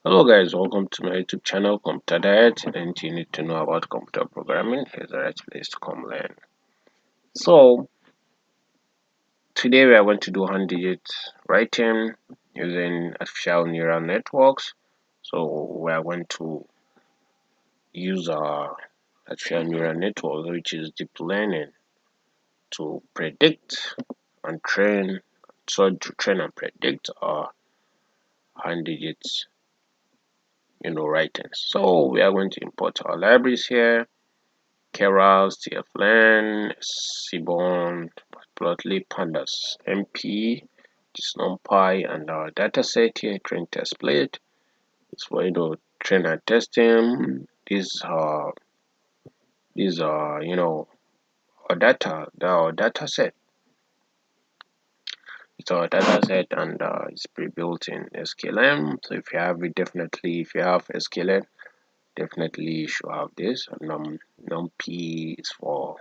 Hello guys, welcome to my YouTube channel Computer Diet, and you need to know about computer programming. Here's the right place to come learn. So today we are going to do hand digit writing using artificial neural networks. So we are going to use our artificial neural network, which is deep learning, to predict and train to train and predict our hand digits writings. So we are going to import our libraries here: Keras, TFLN, Seaborn, Plotly, Pandas, MP, this NumPy, and our dataset here, train test plate. It's for train and testing. These are our data set. It's our data set, and it's pre-built in SKLM. So if you have it, definitely, if you have SKLM, definitely you should have this. And NumPy is for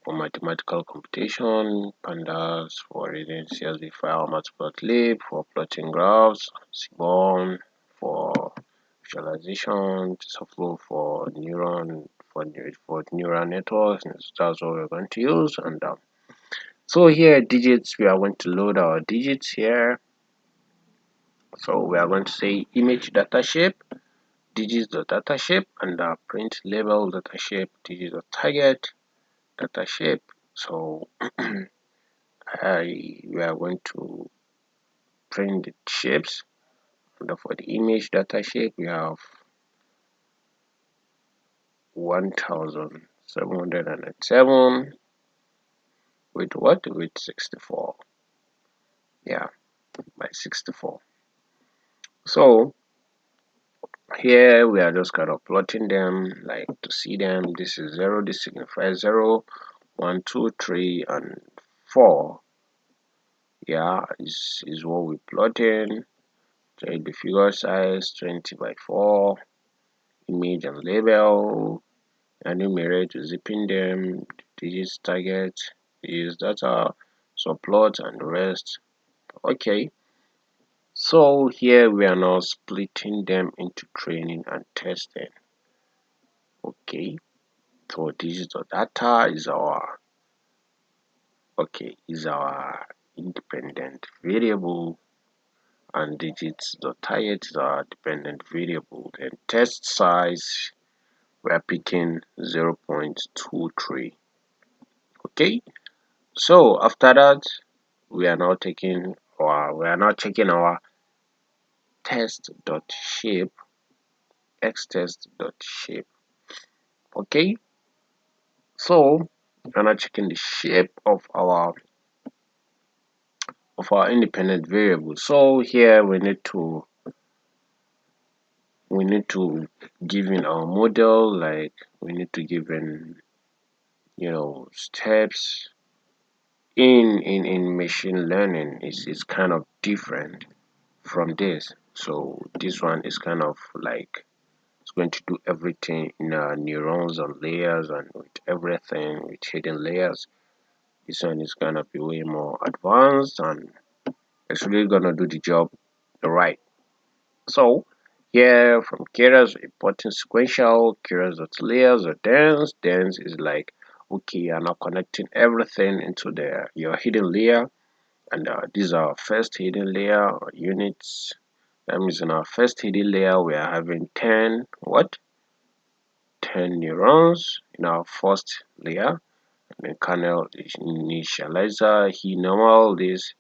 mathematical computation, pandas for reading CSV file, matplotlib for plotting graphs, Seaborn for visualization, TensorFlow for neural networks. And that's what we're going to use. And so here, digits, we are going to load our digits here. So we are going to say image data shape, digits.data shape, and print label data shape, digits.target data shape. So we are going to print the shapes, and for the image data shape we have 1707 with 64, yeah, by 64. So here we are just kind of plotting them, like to see them. This is 0, this signifies 0, 1, 2, 3, and 4. Yeah, is what we plotting. Check the figure size 20 by 4, image and label, enumerate, zipping them, digits, target, use data, subplot, and the rest. Okay, so here we are now splitting them into training and testing. Okay, so digital data is our independent variable, and digits.target is our dependent variable. Then test size, we are picking 0.23. Okay, so after that we are now checking our test.shape, xtest.shape. Okay, so we are now checking the shape of our independent variable. So here we need to give in our model, like we need to give in steps. In machine learning is kind of different from this. So this one is kind of like it's going to do everything in neurons and layers and with everything with hidden layers. This one is gonna be way more advanced, and it's really gonna do the job right. So here from Keras, importing sequential, Keras.layers or dense. Dense is like, okay, you're now connecting everything into your hidden layer, and these are our first hidden layer or units. That means in our first hidden layer we are having 10 neurons in our first layer, and then kernel initializer, he normal. This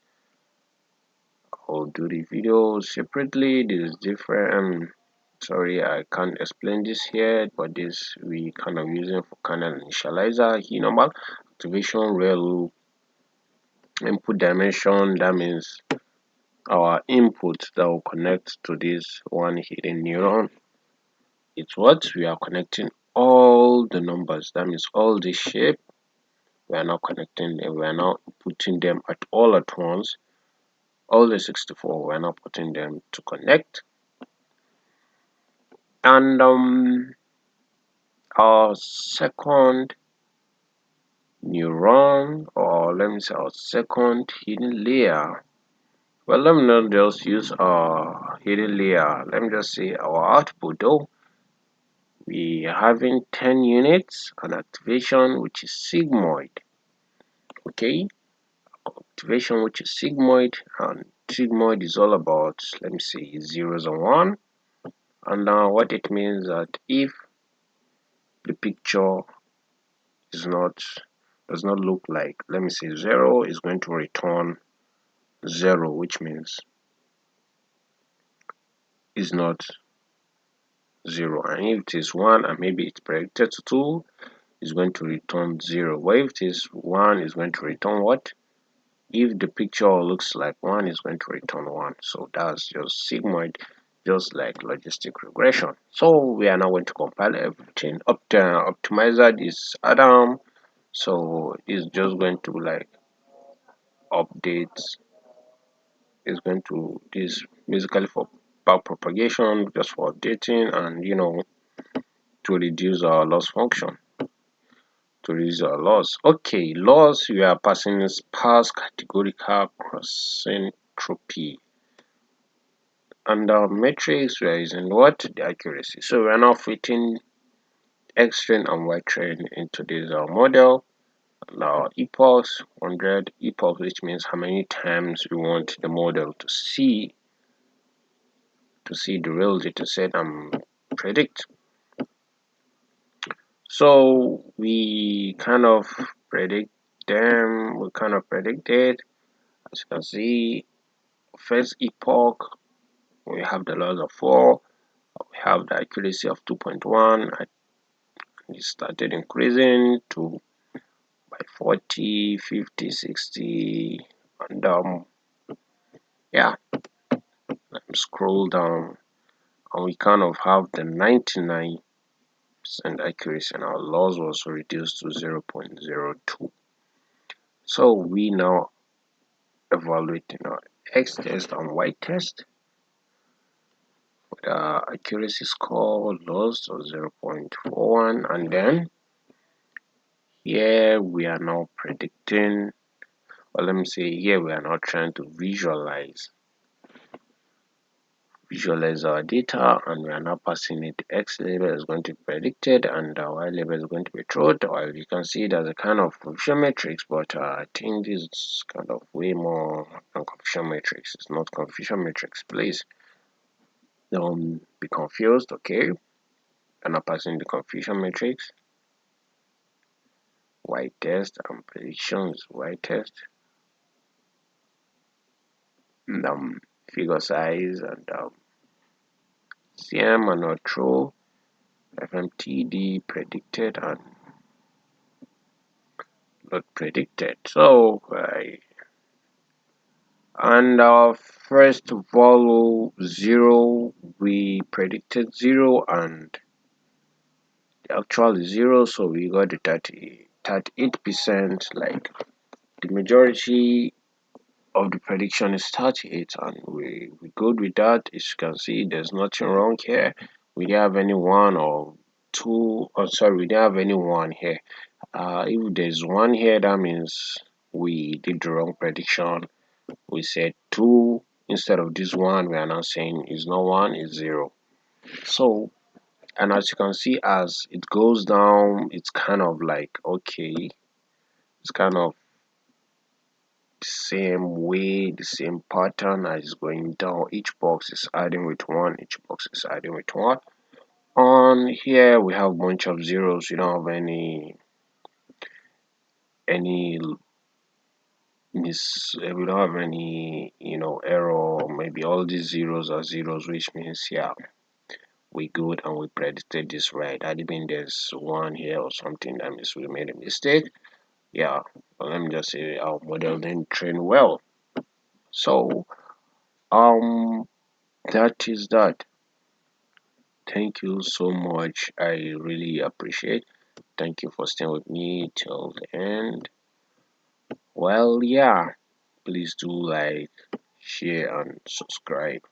I'll do the video separately. This is different. Sorry, I can't explain this here, but this we kind of using for kernel initializer, he normal, activation, real loop, input dimension. That means our input that will connect to this one hidden neuron. It's what we are connecting all the numbers. That means all the shape we are now connecting them. We are now putting them all at once. All the 64 we are now putting them to connect. And our second neuron, or let me say our second hidden layer, Well, let me not just use our hidden layer. Let me just say our output though. We are having 10 units and activation which is sigmoid. Okay, activation which is sigmoid, and sigmoid is all about, let me see, zeros and one. And now what it means that if the picture is not does not look like, let me say, 0, is going to return 0, which means is not 0. And if it is 1 and maybe it's predicted to 2, is going to return 0. But if it is 1, is going to return what? If the picture looks like 1, is going to return 1. So that's just sigmoid, just like logistic regression. So we are now going to compile everything. Optimizer is Adam. So it's just going to like update, is going to this basically for backpropagation, just for updating, and to reduce our loss function, to reduce our loss. Okay, loss, we are passing sparse categorical crossing entropy, and our matrix we are using what? The accuracy. So we are now fitting x train and y train into this model. Now epochs 100 epochs, which means how many times we want the model to see the real data set and predict. So we kind of predict them, we kind of predicted. As you can see, first epoch we have the loss of 4, we have the accuracy of 2.1, and it started increasing to by 40, 50, 60, and yeah, scroll down, and we kind of have the 99% accuracy, and our loss was reduced to 0.02. So we now evaluating our x test and y test with accuracy score loss of 0.41, and then here we are now predicting, or let me say here we are now trying to visualize our data, and we are now passing it. X label is going to be predicted and y label is going to be truth. Or you can see there's a kind of confusion matrix, but I think this is kind of way more than confusion matrix. It's not confusion matrix, please don't be confused. Okay, and I'm passing the confusion matrix, y test and predictions, y test, and figure size, and CM and not true, FMTD predicted and not predicted. So and our first value 0, we predicted 0 and the actual is 0, so we got the 38%. Like the majority of the prediction is 38, and we good with that. As you can see, there's nothing wrong here. We didn't have any 1 or 2, or sorry, we didn't have any 1 here. If there's 1 here, that means we did the wrong prediction. We said 2 instead of this 1. We are now saying it's not 1, it's 0. So, and as you can see, as it goes down, it's kind of like, okay, it's kind of the same way, the same pattern as going down. Each box is adding with 1, each box is adding with 1. On here we have a bunch of zeros. You don't have any we don't have any error. Maybe all these zeros are zeros, which means yeah, we good and we predicted this right. I mean there's 1 here or something, that means we made a mistake. Yeah, but let me just say our model didn't train well. So that is that. Thank you so much, I really appreciate. Thank you for staying with me till the end. Well, yeah, please do like, share and subscribe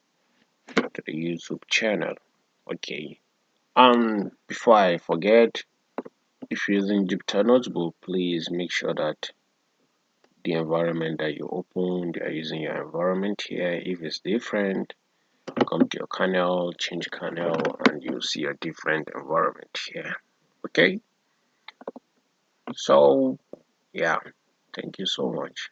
to the YouTube channel. Okay, and before I forget, if you're using Jupyter Notebook, please make sure that the environment that you opened. You are using your environment here. If it's different, come to your kernel, change kernel, and you'll see a different environment here. Okay, so yeah, thank you so much.